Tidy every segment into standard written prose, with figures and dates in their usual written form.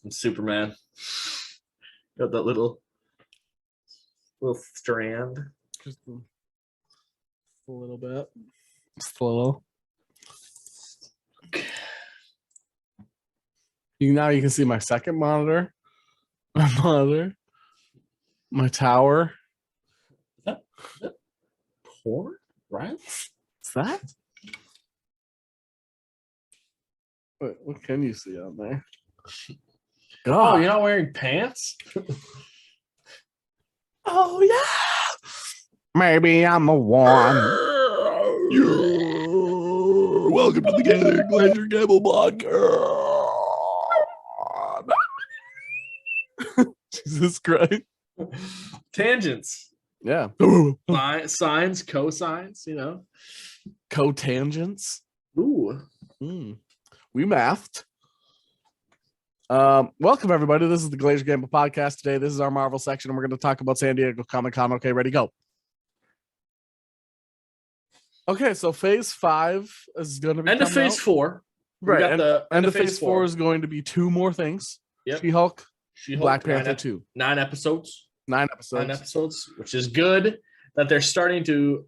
And Superman. Got that little strand. Just a little bit. Just a little. Now you can see my second monitor. My monitor. My tower. Is that porn? Right? What's that? Wait, what can you see on there? God. Oh, you're not wearing pants? Oh, yeah. Maybe I'm the one. Welcome to the Glaziar Gamble Podcast. Jesus Christ. Tangents. Yeah. Sines, cosines, Cotangents. Ooh. We mathed. Welcome, everybody. This is the Glaziar Gamble Podcast. Today, this is our Marvel section, and we're going to talk about San Diego Comic-Con. Okay, ready, go. Okay, so Phase 5 is going to be end of Phase 4. Right, end of Phase 4 is going to be 2 more things. Yep. She-Hulk, Black Panther 2. 9 episodes. 9 episodes. 9 episodes, which is good that they're starting to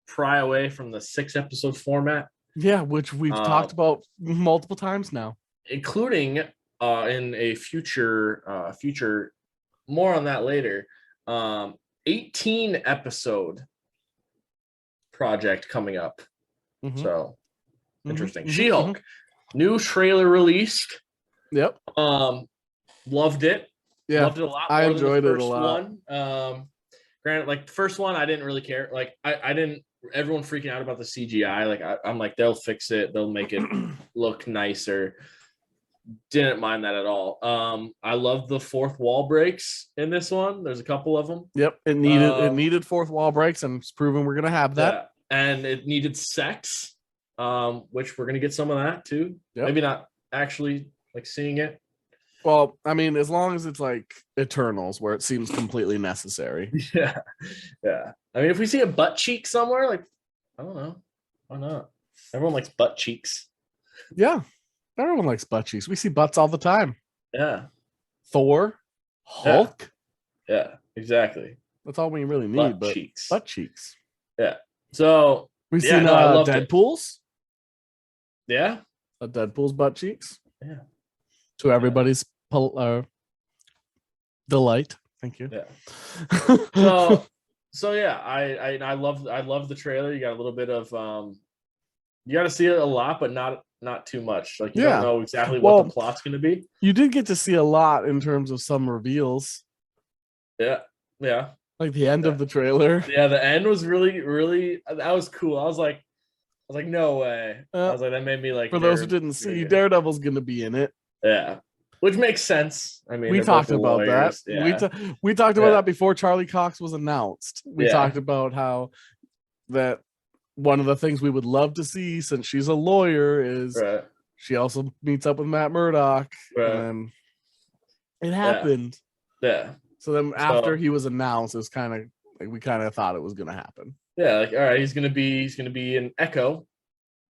pry away from the 6-episode format. Yeah, which we've talked about multiple times now. Including in a future, more on that later, 18-episode project coming up. Mm-hmm. So, interesting. Mm-hmm. She-Hulk, new trailer released. Yep. Loved it. Yeah, loved it a lot. I enjoyed it a lot. Granted, like the first one, I didn't really care. Like I didn't. Everyone freaking out about the CGI. Like I'm like, they'll fix it. They'll make it look nicer. Didn't mind that at all. I love the fourth wall breaks in this one. There's a couple of them. Yep, it needed fourth wall breaks, and it's proven we're gonna have that. Yeah. And it needed sex, which we're gonna get some of that too. Yep. Maybe not actually like seeing it. Well, I mean, as long as it's like Eternals, where it seems completely necessary. Yeah. I mean, if we see a butt cheek somewhere, like, I don't know, why not? Everyone likes butt cheeks. Yeah, everyone likes butt cheeks. We see butts all the time. Yeah. Thor, Hulk. Yeah, exactly. That's all we really need. Butt cheeks. Butt cheeks. Yeah. So we've seen Deadpool's. It. Yeah. A Deadpool's butt cheeks. Yeah. To everybody's delight. Thank you. Yeah. So yeah, I love the trailer. You got a little bit of you got to see it a lot, but not too much. Like you don't know exactly what the plot's going to be. You did get to see a lot in terms of some reveals. Yeah. Like the end of the trailer. Yeah, the end was really, really. That was cool. I was like, no way. I was like, that made me like. For those who didn't see, Daredevil's going to be in it. Yeah, which makes sense. I mean, we talked about that. Yeah. We talked about that before Charlie Cox was announced. We talked about how that one of the things we would love to see, since she's a lawyer, is she also meets up with Matt Murdock, and it happened. Yeah. So then after he was announced, it was kind of like we kind of thought it was going to happen. Yeah, like all right, he's gonna be an Echo,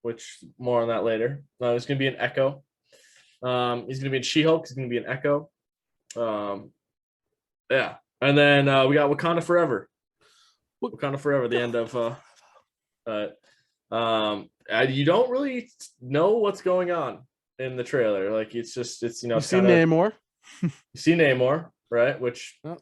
which more on that later. No, he's gonna be an Echo. He's gonna be in She-Hulk. He's gonna be an Echo. Yeah, and then we got Wakanda Forever. Wakanda Forever. The end of. You don't really know what's going on in the trailer. Like it's you see Namor. You see Namor, right? Which a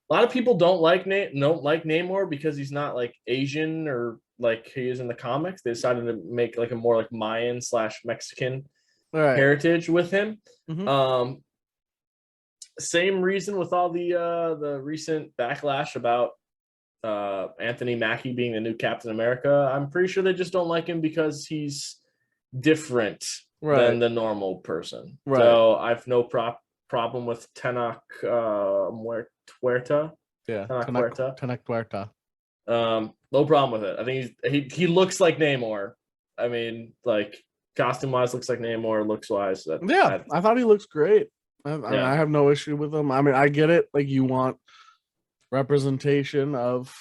lot of people don't like Namor because he's not like Asian or like he is in the comics. They decided to make like a more like Mayan / Mexican. Heritage with him. Mm-hmm. Same reason with all the recent backlash about Anthony Mackie being the new Captain America. I'm pretty sure they just don't like him because he's different than the normal person. Right. So I've no problem with Tenoch Huerta. Yeah, Tenoch Huerta. No problem with it. I think he looks like Namor. I mean, like. Costume wise, looks like Namor. Looks wise, I thought he looks great. I have no issue with him. I mean, I get it. Like you want representation of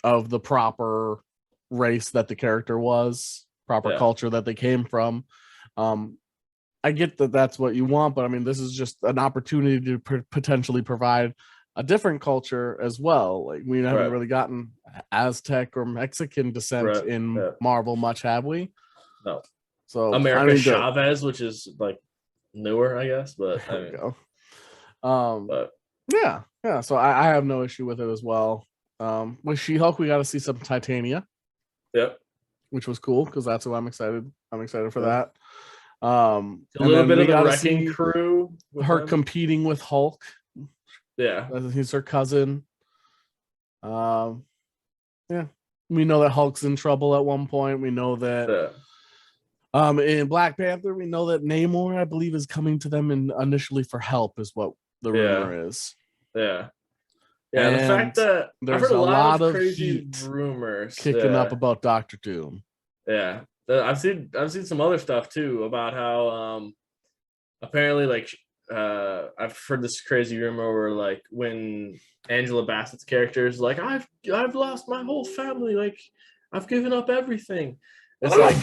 of the proper race that the character was, proper culture that they came from. I get that that's what you want, but I mean, this is just an opportunity to potentially provide a different culture as well. Like we haven't really gotten Aztec or Mexican descent in Marvel much, have we? No. So America Chavez, which is like newer, I guess, but there we go. But yeah. So I have no issue with it as well. With She-Hulk, we got to see some Titania. Yep. Which was cool because that's what I'm excited. I'm excited for that. A little bit of the Wrecking Crew. Her competing with Hulk. Yeah. He's her cousin. Yeah. We know that Hulk's in trouble at one point. We know that in Black Panther, we know that Namor, I believe, is coming to them initially for help, is what the rumor is. Yeah. Yeah, and the fact that I've heard a lot of crazy rumors kicking up about Dr. Doom. Yeah. I've seen some other stuff too about how apparently like I've heard this crazy rumor where like when Angela Bassett's character is like, I've lost my whole family, like I've given up everything. It's like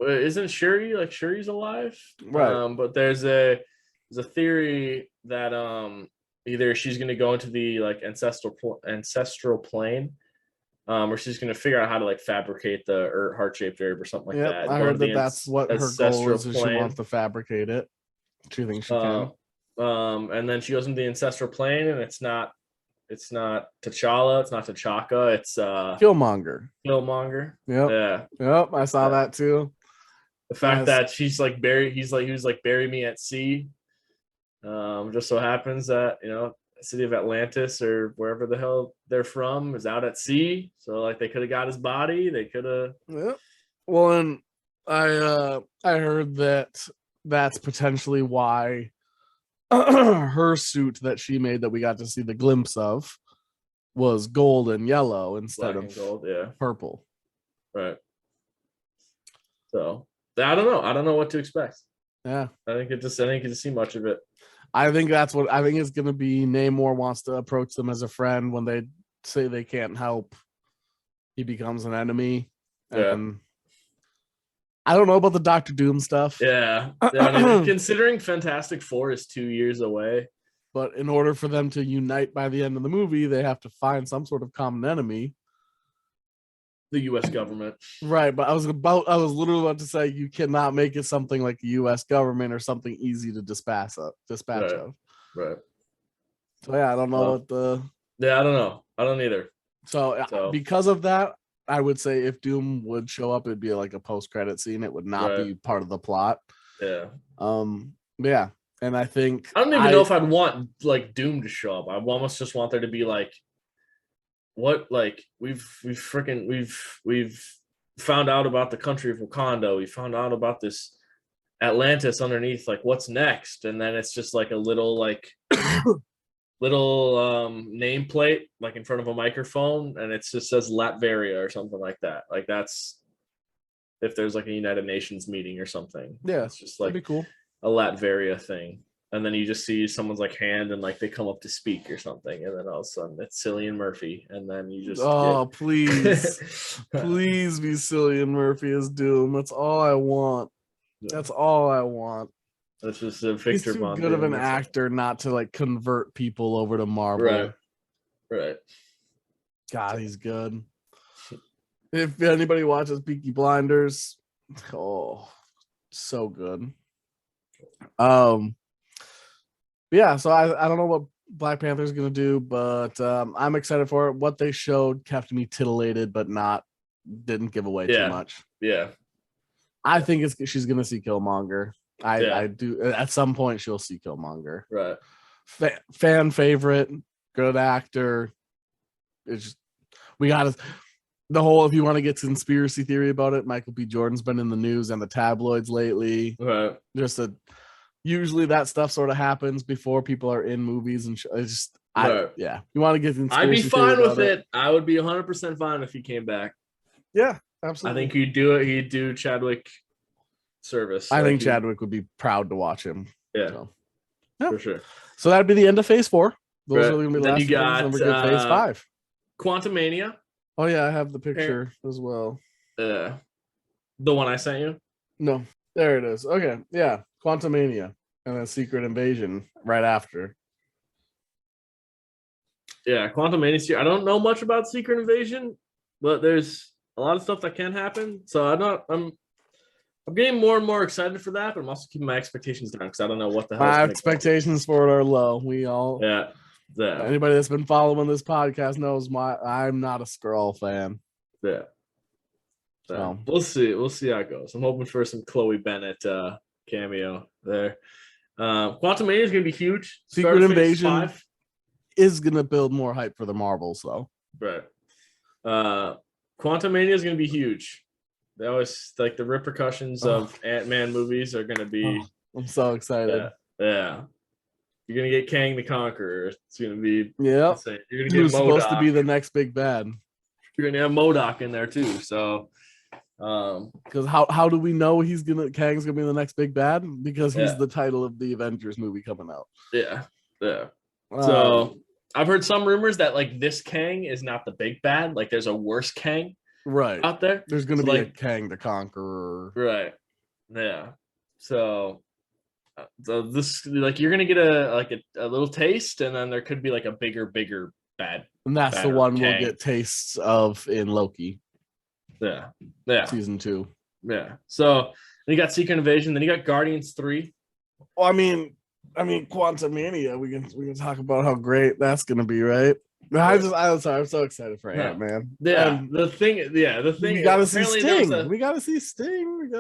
isn't Shuri's alive? Right. But there's a theory that either she's gonna go into the like ancestral plane, or she's gonna figure out how to like fabricate the heart-shaped herb or something like that. I heard that's what her goal is. She wants to fabricate it. She thinks she can. And then she goes into the ancestral plane, and it's not T'Challa, it's not T'Chaka, it's Killmonger. Yep. Yeah. Yep. I saw that too. The fact that she's like he was like bury me at sea. Just so happens that the city of Atlantis or wherever the hell they're from is out at sea, so like they could have got his body. They could have. Yeah. Well, and I heard that that's potentially why her suit that she made that we got to see the glimpse of was gold and yellow instead of gold, purple. Right. So I don't know. I don't know what to expect. Yeah. I didn't get to see much of it. I think that's what I think it's going to be. Namor wants to approach them as a friend. When they say they can't help, he becomes an enemy. And I don't know about the Dr. Doom stuff. Yeah. I mean, considering Fantastic Four is 2 years away. But in order for them to unite by the end of the movie, they have to find some sort of common enemy. The U.S. government. Right, but I was literally about to say you cannot make it something like the U.S. government or something easy to dispatch of. Right. So yeah, I don't know what the. Yeah, I don't know. I don't either. So because of that, I would say if Doom would show up, it'd be like a post-credit scene. It would not be part of the plot. Yeah. Yeah, and I think I don't even know if I'd want like Doom to show up. I almost just want there to be like. What like we've found out about the country of Wakanda. We found out about this Atlantis underneath. Like, what's next? And then it's just like a little like nameplate like in front of a microphone, and it just says Latveria or something like that. Like that's if there's like a United Nations meeting or something. Yeah, it's just like that'd be cool. A Latveria thing. And then you just see someone's like hand and like they come up to speak or something. And then all of a sudden it's Cillian Murphy. And then you just please. Please be Cillian Murphy as Doom. That's all I want. That's all I want. That's just a Victor He's too good of an actor not to like convert people over to Marvel. Right. God, he's good. If anybody watches Peaky Blinders, so good. Yeah, so I don't know what Black Panther is going to do, but I'm excited for it. What they showed kept me titillated, but didn't give away too much. Yeah. I think she's going to see Killmonger. I do. At some point, she'll see Killmonger. Right. Fan favorite, good actor. It's just, we got to, the whole, if you want to get conspiracy theory about it, Michael B. Jordan's been in the news and the tabloids lately. Right. Usually that stuff sort of happens before people are in movies and you want to get conspiracy I'd be fine with it. I would be 100% fine if he came back. Yeah, absolutely. I think he'd do it. He'd do Chadwick service. I think Chadwick would be proud to watch him. Yeah, for sure. So that'd be the end of Phase 4. Those are going to be the then last you got things, and we're good Phase 5. Quantumania. Oh yeah, I have the picture as well. The one I sent you. No, there it is. Okay, yeah. Quantumania, and then Secret Invasion right after. Yeah, Quantumania. I don't know much about Secret Invasion, but there's a lot of stuff that can happen. So I'm getting more and more excited for that, but I'm also keeping my expectations down because I don't know what the hell. My expectations for it are low. We all, yeah. Anybody that's been following this podcast knows I'm not a Skrull fan. Yeah. So we'll see. We'll see how it goes. I'm hoping for some Chloe Bennett cameo there. Quantumania is going to be huge. Secret Invasion is going to build more hype for the Marvels, though. Right. Quantumania is going to be huge. They always like the repercussions of Ant-Man movies are going to be. I'm so excited. Yeah. You're going to get Kang the Conqueror. It's going to be. Yeah. You're going to get who's supposed to be the next big bad. You're going to have MODOK in there too. So. Because how do we know Kang's gonna be the next big bad? Because he's the title of the Avengers movie coming out. Yeah. So I've heard some rumors that like this Kang is not the big bad. Like there's a worse Kang out there. There's gonna be a Kang the Conqueror. Right. Yeah. So this like you're gonna get a little taste, and then there could be like a bigger bad. And that's the one Kang. We'll get tastes of in Loki. Yeah. Season 2. Yeah. So then you got Secret Invasion, then you got Guardians 3. Well, I mean, Quantumania. We can talk about how great that's gonna be, right? I'm so excited for Ant, man. Yeah. The thing. We gotta see Sting. We gotta see Sting.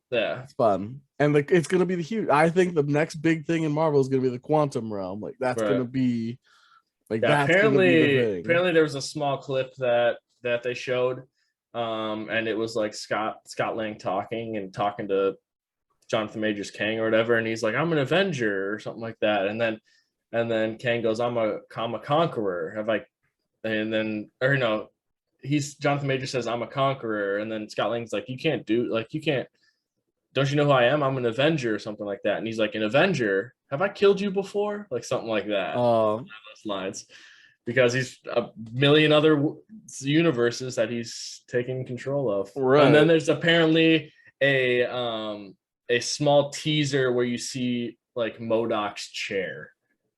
Yeah. It's fun, and it's gonna be the huge. I think the next big thing in Marvel is gonna be the quantum realm. Like that's gonna be. Like that's apparently there was a small clip that they showed, and it was like Scott Lang talking to Jonathan Majors Kang or whatever, and he's like, I'm an Avenger or something like that, and then Kang goes, I'm a conqueror. Jonathan Majors says I'm a conqueror, and then Scott Lang's like, don't you know who I am? I'm an Avenger or something like that, and he's like, an Avenger? Have I killed you before? Like something like that. Oh, those lines. Because he's a million other universes that he's taking control of. Right. And then there's apparently a small teaser where you see like MODOK's chair.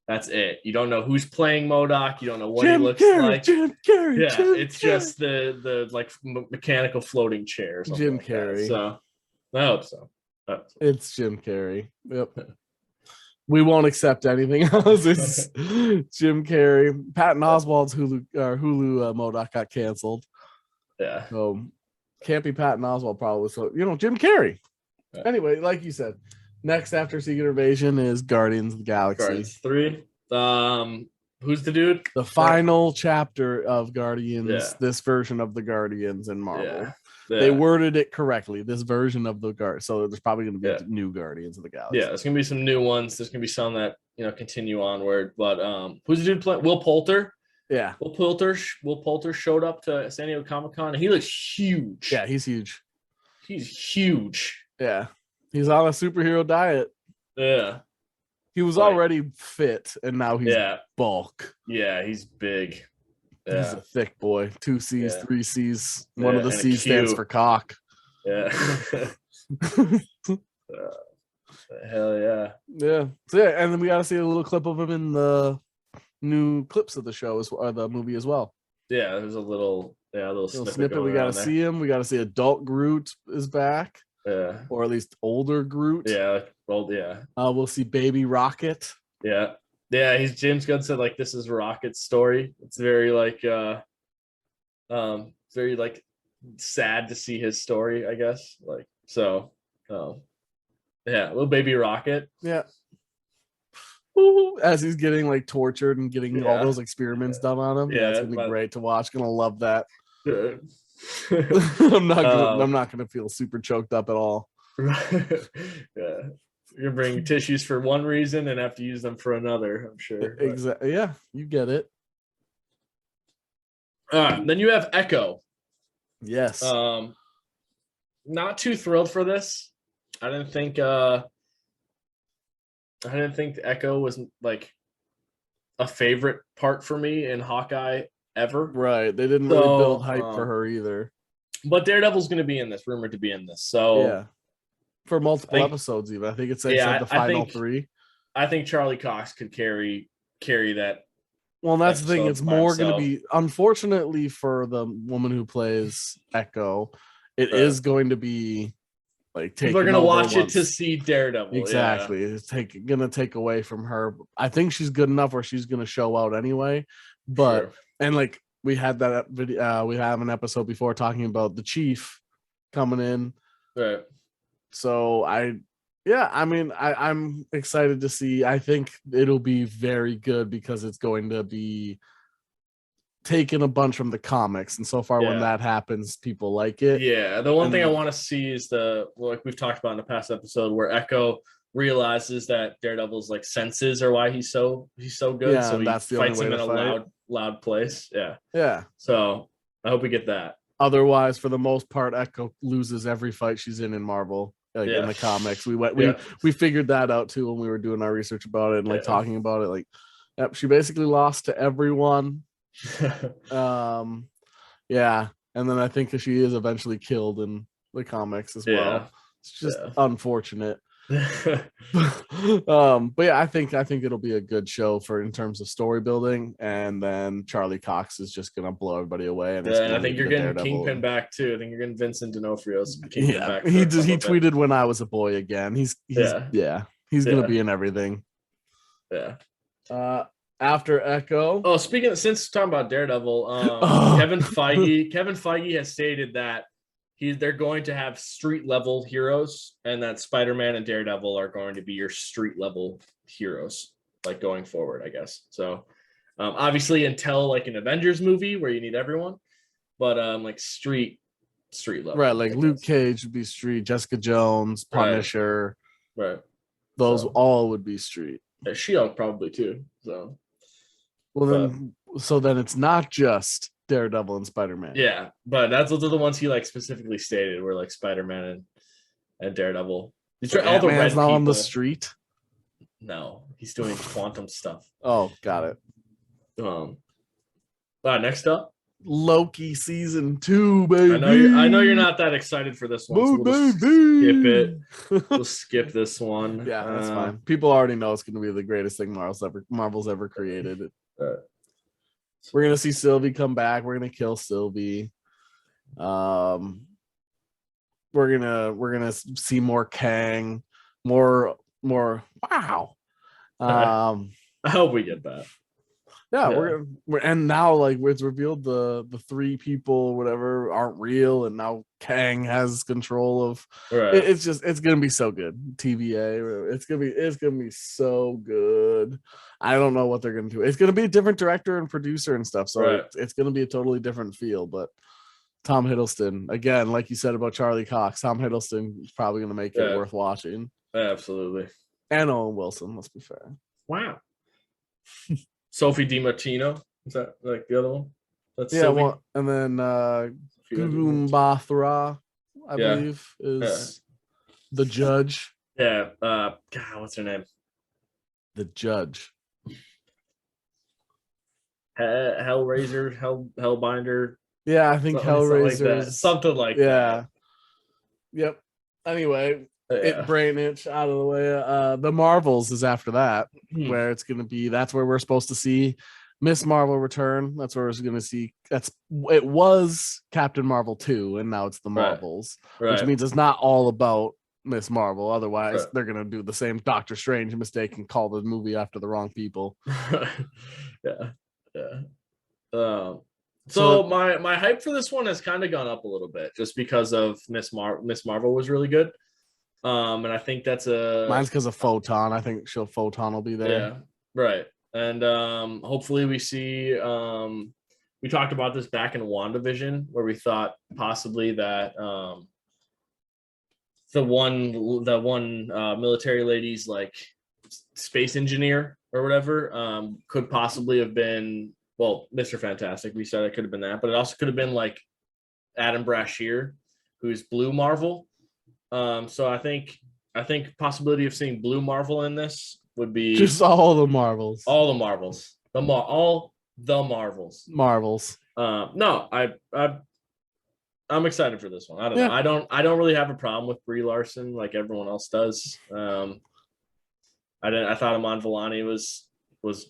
That's it. You don't know who's playing MODOK. You don't know what he looks like. Jim Carrey. Yeah, it's just the like mechanical floating chair. Or something Jim like Carrey. So I hope so. It's Jim Carrey. Yep. We won't accept anything else. It's Jim Carrey. Patton Oswalt's Hulu MODOK got canceled. Yeah. So can't be Patton Oswalt probably. So Jim Carrey. Yeah. Anyway, like you said, next after Secret Invasion is Guardians of the Galaxy. Guardians 3. Who's the dude? The final chapter of Guardians. This version of the Guardians in Marvel. Yeah. They worded it correctly. This version of the Guard. So there's probably going to be new Guardians of the Galaxy. Yeah, there's going to be some new ones. There's going to be some that continue onward. But who's the dude playing? Will Poulter. Yeah, Will Poulter showed up to San Diego Comic-Con, and he looks huge. Yeah, he's huge. He's huge. Yeah, he's on a superhero diet. Yeah, he was already fit, and now he's bulk. Yeah, he's big. Yeah. He's a thick boy. 2 C's, 3 C's. One of the C's stands for cock. Yeah. Hell yeah. Yeah. So and then we got to see a little clip of him in the new clips of the show or the movie as well. Yeah, there's a little snippet. We got to see him. We got to see adult Groot is back. Yeah. Or at least older Groot. Yeah. Old. Yeah. We'll see Baby Rocket. Yeah. Yeah, James Gunn said like this is Rocket's story. It's very like very like sad to see his story, I guess. Like so little baby Rocket. Yeah. As he's getting like tortured and getting all those experiments done on him. Yeah, it's gonna be great to watch. Gonna love that. I'm not gonna feel super choked up at all. Yeah. You're gonna bring tissues for one reason and have to use them for another, I'm sure. Exactly. Yeah, you get it. Then you have Echo. Yes. Not too thrilled for this. I didn't think Echo was like a favorite part for me in Hawkeye ever. Right. They didn't really build hype for her either. But Daredevil's gonna be in this, rumored to be in this. So yeah. for multiple episodes. Even I think it's the final 3. I think Charlie Cox could carry that. Well, that's the thing. It's more going to be, unfortunately for the woman who plays Echo, it is going to be like taking. People are going to watch it to see Daredevil. Exactly. Yeah. It's going to take away from her. I think she's good enough where she's going to show out anyway. But and like we had that video, we have an episode before talking about the Chief coming in. Right. So I'm excited to see. I think it'll be very good because it's going to be taking a bunch from the comics, and so far when that happens, people like it. Yeah, the one thing I want to see is like we've talked about in the past episode, where Echo realizes that Daredevil's like senses are why he's so good. Yeah, so he that's the fights only way him in to a loud place. Yeah. Yeah. So I hope we get that. Otherwise, for the most part, Echo loses every fight she's in Marvel. Like in the comics, we figured that out too when we were doing our research about it and like talking about it. Like, she basically lost to everyone. And then I think that she is eventually killed in the comics as well. It's just unfortunate. But yeah, I think it'll be a good show in terms of story building, and then Charlie Cox is just gonna blow everybody away. And I think you're getting Kingpin back too. I think you're getting Vincent D'Onofrio's Kingpin back. He tweeted when I was a boy again. He's gonna be in everything. Yeah. After Echo. Oh, since talking about Daredevil, Kevin Feige has stated that they're going to have street level heroes, and that Spider-Man and Daredevil are going to be your street level heroes, like going forward, I guess. So obviously until like an Avengers movie where you need everyone, but like street level. Right, like Luke Cage would be street, Jessica Jones, Punisher. Right. Those all would be street. Yeah, She-Hulk probably too. So then it's not just Daredevil and Spider-Man. Yeah, but those are the ones he like specifically stated were like Spider-Man and Daredevil. These are all the red not people. On the street. No, he's doing quantum stuff. Oh, got it. Next up, Loki season 2, baby. I know you're not that excited for this one. So we'll skip it. We'll skip this one. Yeah, that's fine. People already know it's going to be the greatest thing Marvel's ever created. We're gonna see Sylvie come back. We're gonna kill Sylvie. We're gonna see more Kang, more. Wow. I hope we get that. Yeah, we're and now like it's revealed the 3 people whatever aren't real, and now Kang has control of. Right. It's gonna be so good. TVA, it's gonna be so good. I don't know what they're gonna do. It's gonna be a different director and producer and stuff, so it's gonna be a totally different feel. But Tom Hiddleston, again, like you said about Charlie Cox, Tom Hiddleston is probably gonna make it worth watching. Absolutely. And Owen Wilson, let's be fair. Wow. Sophie DiMartino, is that like the other one? That's well, and then Gugu Mbatha, I believe, is the judge. Yeah. God, what's her name? The judge. Hellraiser, Hellbinder. Yeah, I think Hellraiser. Something like that. Yep. Anyway. Brain itch out of the way. The Marvels is after that, where it's going to be. That's where we're supposed to see Miss Marvel return. That's where we're going to see. It was Captain Marvel 2, and now it's the Marvels, which means it's not all about Miss Marvel. Otherwise, they're going to do the same Doctor Strange mistake and call the movie after the wrong people. So my hype for this one has kind of gone up a little bit just because of Miss Marvel was really good. And I think that's mine's because of Photon. I think Photon will be there. Yeah, right. And hopefully we see. We talked about this back in WandaVision, where we thought possibly that the one military lady's like space engineer or whatever could possibly have been Mr. Fantastic. We said it could have been that, but it also could have been like Adam Brashear, who's Blue Marvel. So I think possibility of seeing Blue Marvel in this would be just all the Marvels. All the Marvels. All the Marvels. Marvels. No, I'm excited for this one. I don't know. I don't really have a problem with Brie Larson like everyone else does. I thought Iman Vellani was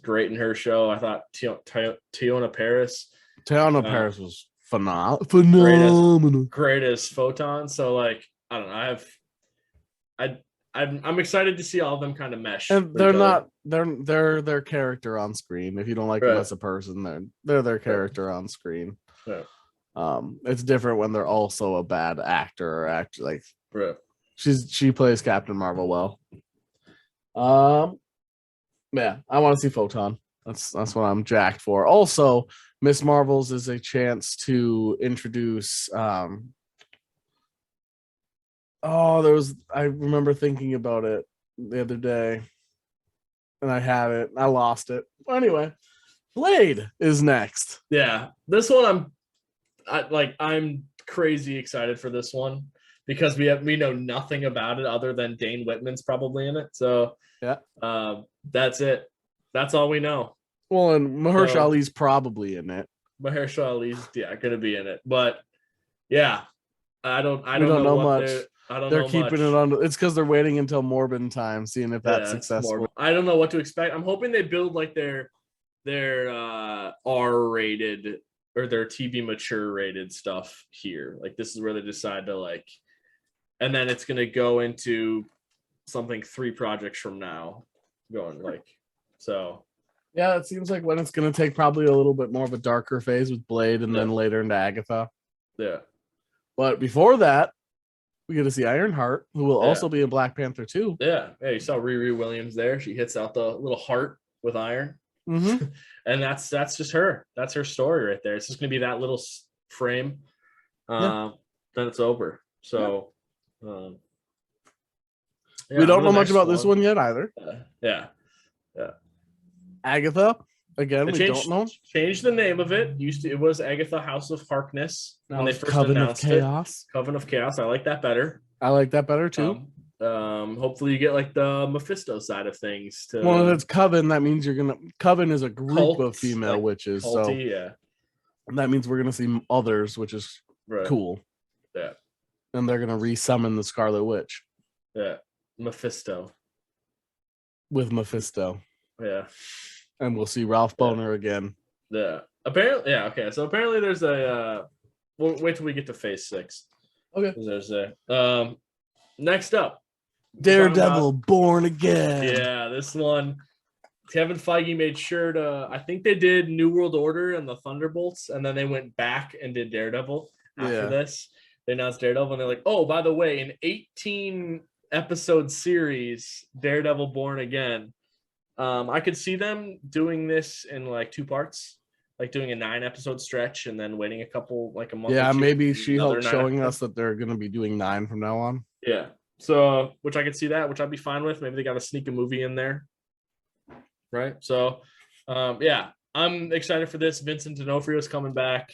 great in her show. I thought Teyonah Parris. Teyonah Parris was phenomenal. Great as Photon. So like I don't know. I'm excited to see all of them kind of mesh. And they're their character on screen. If you don't like them as a person, they're their character on screen. Yeah. It's different when they're also a bad actor or actor. Like she plays Captain Marvel well. Yeah, I want to see Photon. That's what I'm jacked for. Also, Miss Marvel's is a chance to introduce I remember thinking about it the other day and I had it. I lost it. Well, anyway, Blade is next. Yeah. This one I'm crazy excited for this one because we know nothing about it other than Dane Whitman's probably in it. So yeah. That's it. That's all we know. Well, and Mahershala Ali's probably in it. Mahershala Ali's going to be in it. But yeah, I don't know much. They're keeping it on. It's because they're waiting until Morbin time, seeing if that's successful. I don't know what to expect. I'm hoping they build like their R-rated or their TV mature rated stuff here. Like this is where they decide to like, and then it's gonna go into something 3 projects from now, going like so. Yeah, it seems like when it's gonna take probably a little bit more of a darker phase with Blade, and then later into Agatha. Yeah, but before that, we get to see Ironheart, who will also be in Black Panther 2. Yeah, you saw Riri Williams there. She hits out the little heart with iron. Mm-hmm. And that's just her. That's her story right there. It's just going to be that little frame. Then it's over. So, we don't know much about this one yet either. Yeah. Agatha. Again, we don't know. Changed the name of it. It was Agatha House of Harkness when they first Coven announced of Chaos. It. Coven of Chaos. I like that better. I like that better too. Hopefully you get like the Mephisto side of things. Well, if it's Coven, that means Coven is a group of female witches. Culty, so that means we're gonna see others, which is cool. Yeah. And they're gonna resummon the Scarlet Witch. Yeah. Mephisto. With Mephisto. Yeah. And we'll see Ralph Boner again. Yeah. Apparently, okay. So apparently there's a we'll wait till we get to phase 6. Okay. There's next up. Daredevil Born Again. Yeah, this one. Kevin Feige made sure to I think they did New World Order and the Thunderbolts, and then they went back and did Daredevil after this. They announced Daredevil and they're like, oh, by the way, an 18 episode series, Daredevil Born Again. I could see them doing this in like 2 parts, like doing a 9 episode stretch and then waiting a month. Yeah, maybe She-Hulk showing us that they're going to be doing 9 from now on. Yeah. So, which I could see that, which I'd be fine with. Maybe they got to sneak a movie in there. Right. So, I'm excited for this. Vincent D'Onofrio is coming back.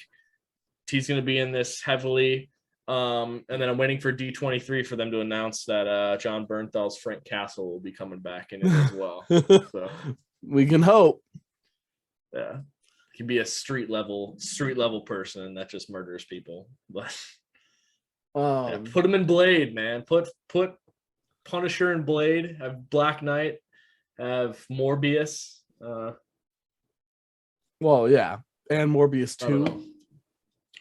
He's going to be in this heavily. And then I'm waiting for D23 for them to announce that John Bernthal's Frank Castle will be coming back in it as well. So we can hope. Yeah, he can be a street level person that just murders people. But put him in Blade, man. Put Punisher in Blade. Have Black Knight. Have Morbius. Well, yeah, and Morbius too.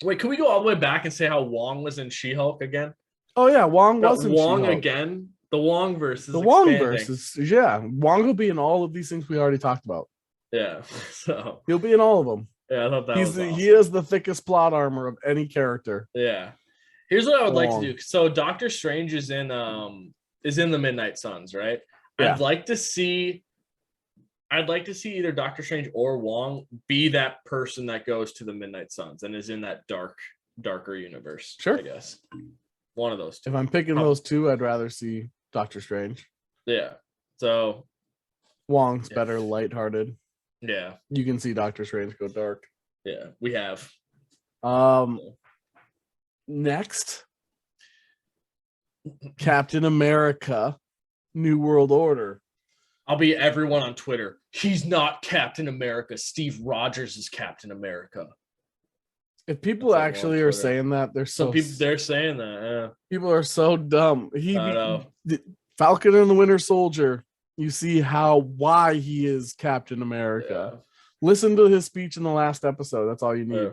Wait, can we go all the way back and say how Wong was in She-Hulk again? Oh yeah, Wong was in Wong She-Hulk. again. The Wong verse. Wong will be in all of these things we already talked about. Yeah, so he'll be in all of them. Yeah, I thought that was awesome. He is the thickest plot armor of any character. Yeah. Here's what I would like to do. So Doctor Strange is in the Midnight Suns, right? Yeah. I'd like to see either Doctor Strange or Wong be that person that goes to the Midnight Suns and is in that darker universe. Sure. I guess. One of those two. If I'm picking those two, I'd rather see Doctor Strange. Yeah. So Wong's better lighthearted. Yeah. You can see Doctor Strange go dark. Yeah, we have. Next, Captain America, New World Order. I'll be everyone on Twitter. He's not Captain America. Steve Rogers is Captain America. If people actually are saying that, they're so they're saying that. Yeah. People are so dumb. I know. Falcon and the Winter Soldier. You see why he is Captain America. Yeah. Listen to his speech in the last episode. That's all you need.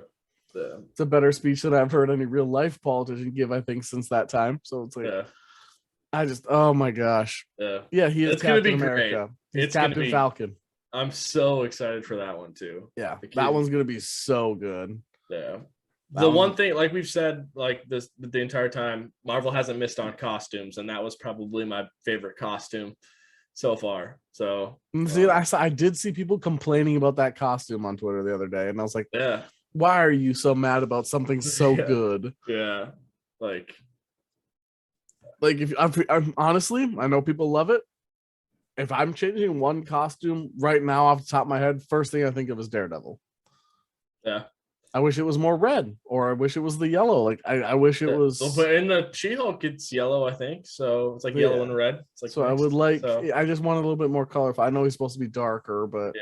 Yeah. It's a better speech than I've heard any real life politician give, I think, since that time. So it's like, oh my gosh. Yeah, he is Captain America. Great. He's Captain Falcon. I'm so excited for that one too. Yeah, that one's gonna be so good. Yeah. The one thing, like we've said, like this the entire time, Marvel hasn't missed on costumes, and that was probably my favorite costume so far. So see, I did see people complaining about that costume on Twitter the other day, and I was like, why are you so mad about something so good? Yeah, like if I'm honestly, I know people love it. If I'm changing one costume right now off the top of my head, first thing I think of is Daredevil. Yeah. I wish it was more red, or I wish it was the yellow. Like I wish it was. But in the She-Hulk, it's yellow, I think. So it's like yellow and red. It's like so mixed. I would like. So. I just want a little bit more colorful. I know he's supposed to be darker, but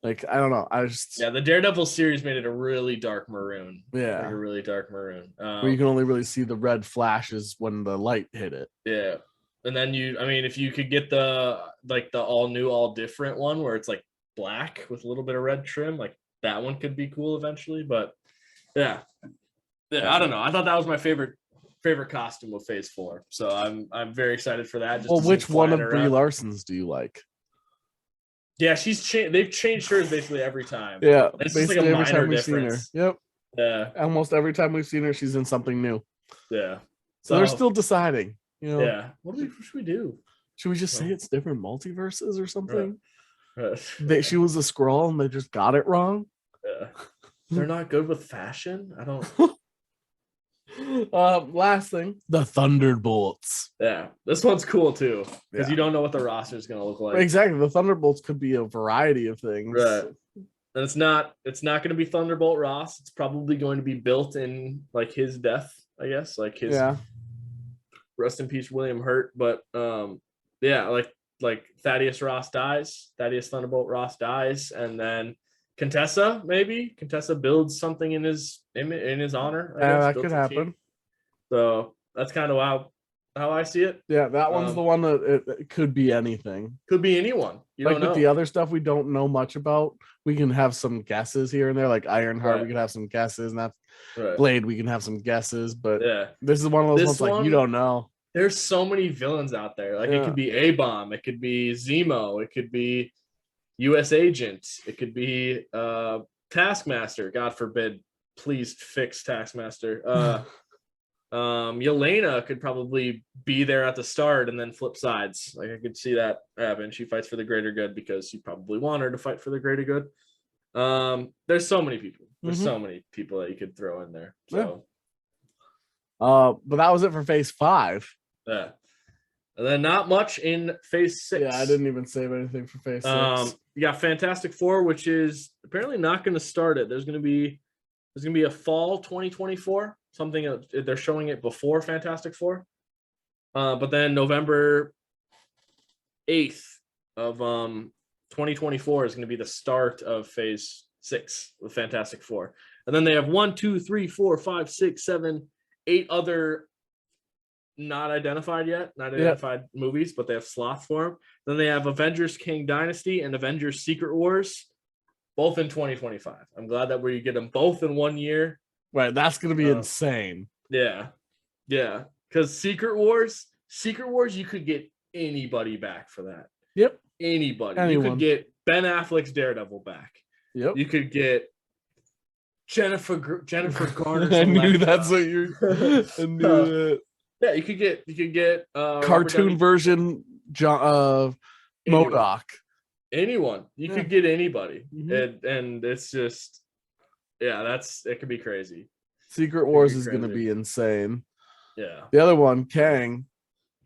like I don't know. I just the Daredevil series made it a really dark maroon. Yeah, like a really dark maroon. Where you can only really see the red flashes when the light hit it. Yeah, and then if you could get the all new, all different one where it's like black with a little bit of red trim, like. That one could be cool eventually, but yeah, I don't know. I thought that was my favorite costume of Phase 4, so I'm very excited for that. Just which one of Brie Larson's do you like? Yeah, they've changed hers basically every time. Yeah, it's just like a minor difference. Yep. Yeah. Almost every time we've seen her, she's in something new. Yeah. So they're still deciding. Yeah. What should we do? Should we just say it's different multiverses or something? She was a Skrull and they just got it wrong. Yeah, they're not good with fashion. I don't. Last thing, the Thunderbolts. Yeah, this one's cool too because you don't know what the roster is going to look like. Exactly, the Thunderbolts could be a variety of things. Right, and it's not going to be Thunderbolt Ross. It's probably going to be built in like his death, I guess. Like his rest in peace, William Hurt. But like Thaddeus Thunderbolt Ross dies, and then Contessa builds something in his honor. That could happen. Team. So that's kind of how I see it. Yeah, that one's the one that it could be anything. Could be anyone. You like don't know. With the other stuff we don't know much about, we can have some guesses here and there. Like Ironheart, we can have some guesses, and that's Blade. We can have some guesses, but this is one of those ones like you don't know. There's so many villains out there. Like it could be A-Bomb, it could be Zemo, it could be U.S. Agent, it could be Taskmaster. God forbid, please fix Taskmaster. Yelena could probably be there at the start and then flip sides. Like I could see that happen. She fights for the greater good because you probably want her to fight for the greater good. There's so many people. There's so many people that you could throw in there. So. But that was it for Phase 5. Yeah. And then not much in Phase 6. Yeah, I didn't even save anything for Phase 6. You got Fantastic Four, which is apparently not going to start it. There's going to be a fall 2024, something they're showing it before Fantastic Four. But then November 8th of 2024 is going to be the start of Phase 6 with Fantastic Four. And then they have 1, 2, 3, 4, 5, 6, 7, 8 other not identified movies, but they have slots for them. Then they have Avengers King Dynasty and Avengers Secret Wars, both in 2025. I'm glad that we get them both in 1 year. Right, that's going to be insane. Yeah. Because Secret Wars, you could get anybody back for that. Yep. Anybody. Anyone. You could get Ben Affleck's Daredevil back. Yep. You could get Jennifer Garner's I knew that's what you're. I knew that. Yeah, you could get cartoon version MODOK. Anyone. You could get anybody. And it's just it could be crazy. Secret Wars is gonna be insane. Yeah. The other one, Kang's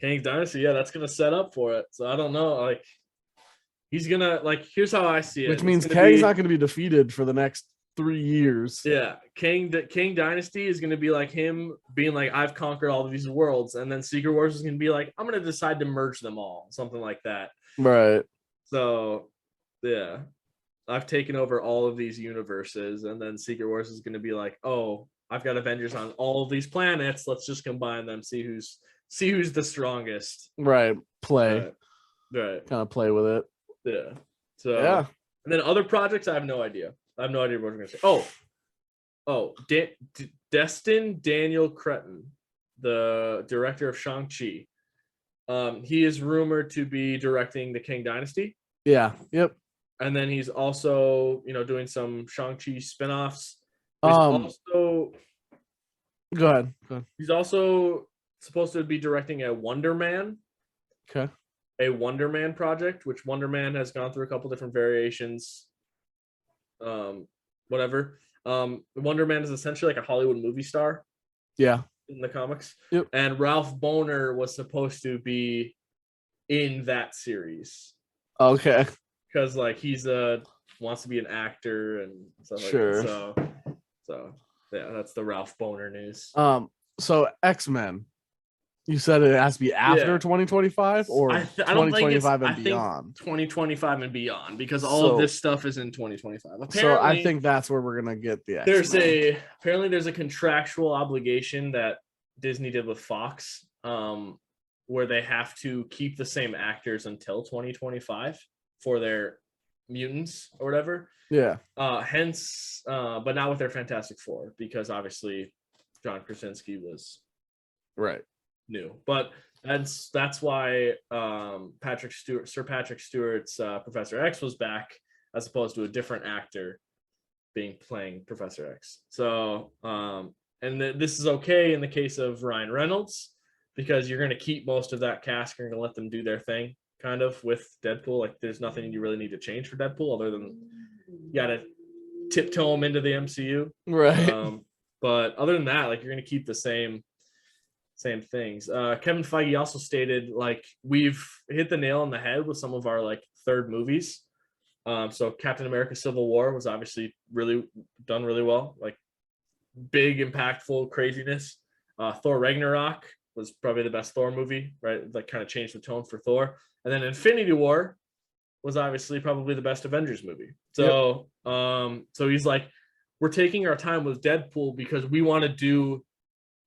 Dynasty, that's gonna set up for it. So I don't know. Like he's gonna here's how I see it. Which means Kang's not gonna be defeated for the next 3 years. Yeah, King Dynasty is going to be like him being like, I've conquered all of these worlds, and then Secret Wars is going to be like, I'm going to decide to merge them all, something like that. Right. So, yeah, I've taken over all of these universes, and then Secret Wars is going to be like, oh, I've got Avengers on all of these planets. Let's just combine them, see who's the strongest. Right. Play. Right. Kind of play with it. Yeah. So yeah. And then other projects, I have no idea. I have no idea what we're going to say. Destin Daniel Cretton, the director of Shang-Chi. He is rumored to be directing the King Dynasty. Yeah. Yep. And then he's also, doing some Shang-Chi spinoffs. Go ahead. He's also supposed to be directing a Wonder Man. Okay. A Wonder Man project, which Wonder Man has gone through a couple different variations. Whatever. Wonder Man is essentially like a Hollywood movie star. Yeah. In the comics. Yep. And Ralph Bohner was supposed to be in that series. Okay. Because like he's wants to be an actor and stuff sure. like that. So yeah, that's the Ralph Bohner news. So X-Men. You said it has to be after 2025 or 2025 and beyond? 2025 and beyond, because all of this stuff is in 2025. Apparently, so I think that's where we're gonna get the X-Men. There's a contractual obligation that Disney did with Fox, where they have to keep the same actors until 2025 for their mutants or whatever. Yeah. But not with their Fantastic Four, because obviously John Krasinski was right. New, but that's why Sir Patrick Stewart's Professor X was back, as opposed to a different actor playing Professor X. So this is okay in the case of Ryan Reynolds, because you're going to keep most of that cast. You're going to let them do their thing kind of with Deadpool. Like there's nothing you really need to change for Deadpool other than you got to tiptoe him into the MCU, right? But other than that, like you're going to keep the same things. Kevin Feige also stated, like, we've hit the nail on the head with some of our like third movies. So Captain America Civil War was obviously really well, like big, impactful craziness. Thor Ragnarok was probably the best Thor movie, right? That kind of changed the tone for Thor. And then Infinity War was obviously probably the best Avengers movie. So so he's like, we're taking our time with Deadpool because we want to do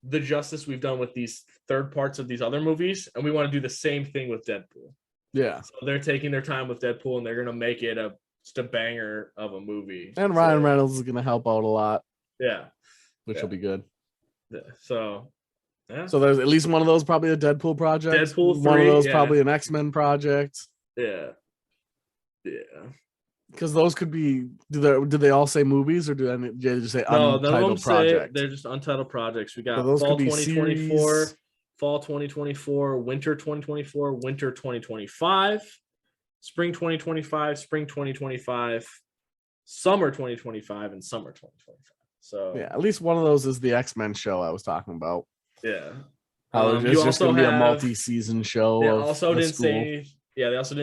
the justice we've done with these third parts of these other movies, and we want to do the same thing with Deadpool. Yeah. So they're taking their time with Deadpool, and they're going to make it just a banger of a movie. And Ryan Reynolds is going to help out a lot. Yeah. Which will be good. Yeah. So there's at least one of those probably a Deadpool project. Deadpool 3, one of those probably an X-Men project. Yeah. Because those could be, do they all say movies, or do they just say untitled project? They're just untitled projects. We got so fall 2024, fall 2024, winter 2024, winter 2025, spring 2025, spring 2025, summer 2025, and summer 2025. So yeah, at least one of those is the X-Men show I was talking about. Yeah. It's just going to be a multi-season show. They also didn't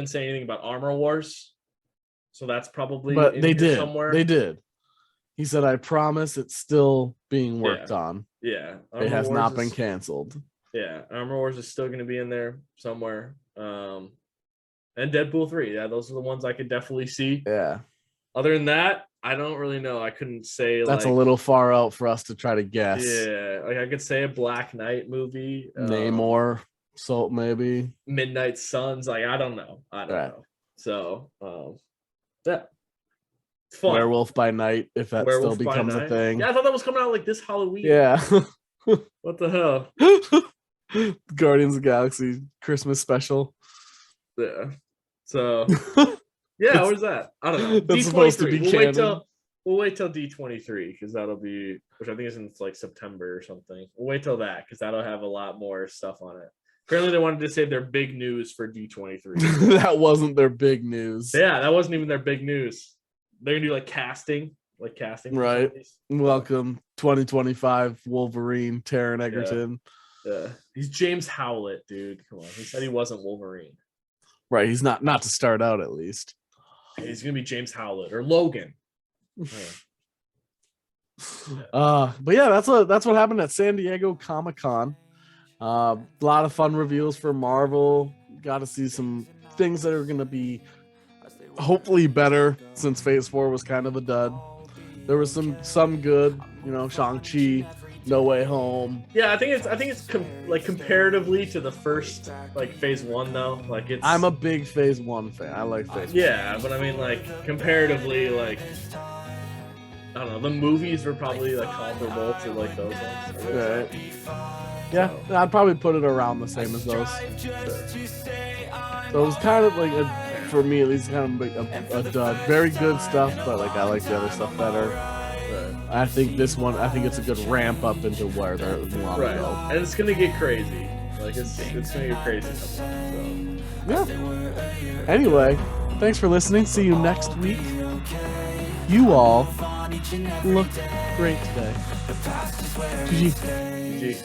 say anything about Armor Wars. So that's probably somewhere. They did. He said, I promise it's still being worked on. Yeah. It has not been canceled. Yeah. Armor Wars is still going to be in there somewhere. And Deadpool 3. Yeah, those are the ones I could definitely see. Yeah. Other than that, I don't really know. I couldn't say. That's a little far out for us to try to guess. Yeah. Like I could say a Black Knight movie. Namor, Salt, maybe. Midnight Suns. Like, I don't know. know. So, yeah. It's fun. Werewolf by Night, if that still becomes a thing. Yeah, I thought that was coming out like this Halloween. Yeah. What the hell? Guardians of the Galaxy Christmas special. Yeah. So yeah, where's that? I don't know. That's supposed to be canon. We'll wait till D23, because that'll be, which I think is in like September or something. We'll wait till that, because that'll have a lot more stuff on it. Apparently they wanted to save their big news for D23. That wasn't their big news. Yeah, that wasn't even their big news. They're gonna do like casting. Right. Welcome 2025 Wolverine, Taron Egerton. Yeah. He's James Howlett, dude. Come on. He said he wasn't Wolverine. Right. He's not to start out, at least. He's gonna be James Howlett or Logan. But yeah, that's what happened at San Diego Comic-Con. A lot of fun reveals for Marvel. Got to see some things that are going to be hopefully better since Phase 4 was kind of a dud. There was some good, you know, Shang-Chi, No Way Home. Yeah, I think it's like comparatively to the first like Phase 1 though. Like it's. I'm a big Phase 1 fan. I like Phase 1. Yeah, but I mean like comparatively, like I don't know, the movies were probably like comparable to like those ones. Right. Yeah, I'd probably put it around the same as those. So it was kind of like for me at least, kind of like a dud. Very good stuff, but like I like the other stuff better. Right. I think this one, I think it's a good ramp up into where they're want to go. And it's gonna get crazy. Like it's gonna get crazy. So. Yeah. Anyway, thanks for listening. See you next week. You all look great today. GG. GG.